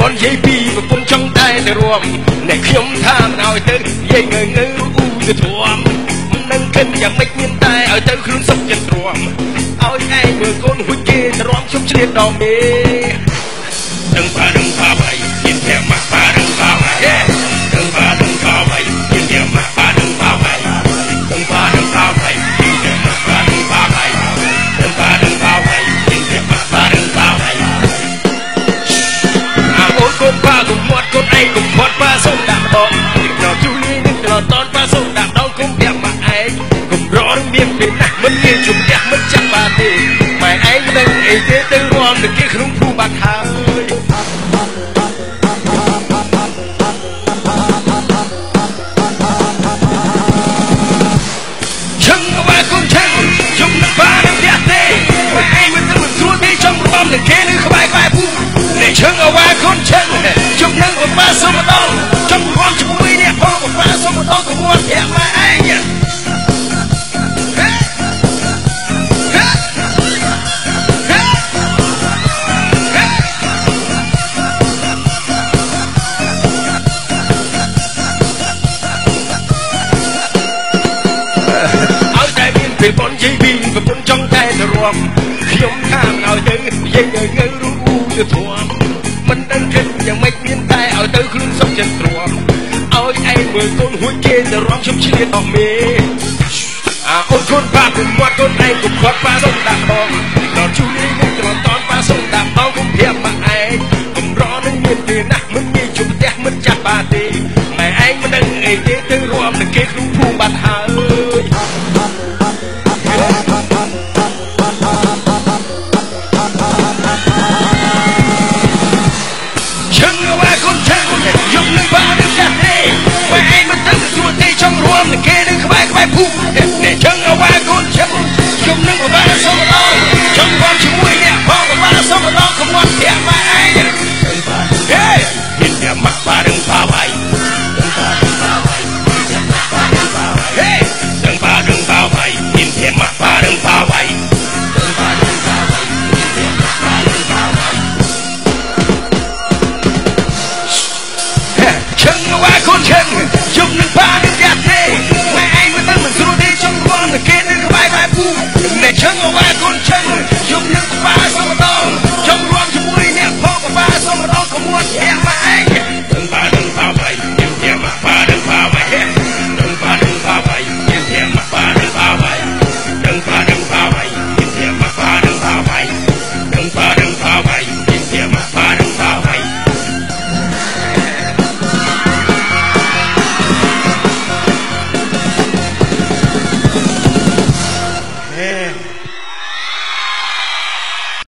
បនយាយពីប្រពន្ធចង់តែទៅរួមអ្នកខ្ញុំថាមិនឲ្យទៅយាយងើងើអ៊ូទៅធំមិនដឹងគិតយ៉ាងម៉េចមានតែឲ្យទៅខ្លួនសុខចិត្តទ្រាំឲ្យឯងមើលកូនហួចគេទៅរំខ្ញុំឆ្លៀតដល់មេដឹងបាបាយមានតែមកបាដឹងបាបាយដឹងបាបាយមានតែមកបាដឹងបាបាយដឹងបាបាយមានតែមកបាដឹងបាបាយដឹងបាបាយមានតែមកបាដឹងបាបាយកូនប៉ាកុំមាត់កូនឯងកុំខាត់ប៉ាសូមដាក់ដងដល់ជូលីនឹងដល់តនប៉ាសូមដាក់ដងកុំពាក់ម៉ាក់ឯងកុំរងមានពេលណាស់មិនមានជំនះមិនចាំបាទេម៉ែឯងមិនអីទេទៅរួមនឹងគេក្នុងភូបាត់ហើយឈឹងអ្វីកូនឈឹងជុំនឹងប៉ានឹងផ្ទះទេម៉ែឯងមិនទៅមិនស្រួលទេចំរំនឹងគេនឹងក្បែរភូអ្នកឈឹងអ្វីកូនឈឹងជុំនឹងប៉ាសូមម្ដងចំរំជាមួយអ្នកផងប៉ាសូមម្ដងកុំមាត់ប្រាក់ម៉ែឯងពេលបនយាយពីប្រពន្ធចង់តែទៅរួមខ្ញុំថាមិនឲ្យទៅយាយងើងើរូអ៊ូទៅធំមិនដឹងគិតយ៉ាងម៉េចមានតែឲ្យទៅខ្លួនសុខចិត្តទ្រាំឲ្យឯងមើលកូនហួចគេទៅរំខ្ញុំឆ្លៀតអស់មេអូនកូនប៉ាកុំមាត់កូនឯងកុំខាត់ប៉ាសូមដាក់ដងដល់ជូលីនឹងត្រតនប៉ាសូមដាក់ដងកុំប្រាប់ម៉ាក់ឯងកុំរនឹងមានទេណាស់មិនងាយជុំផ្ទះមិនចាស់បាទេម៉ែឯងមិនដឹងអីទេទៅរួមនឹងគេក្នុងភូមិបាត់ហើយឈឹងអ្វីកូនឈឹងយកនឹងប៉ានឹងចាស់ទេម៉ែឯងមិនដឹងស្រួលទេចង់រួមនឹងគេនឹងក្បែរភូមិ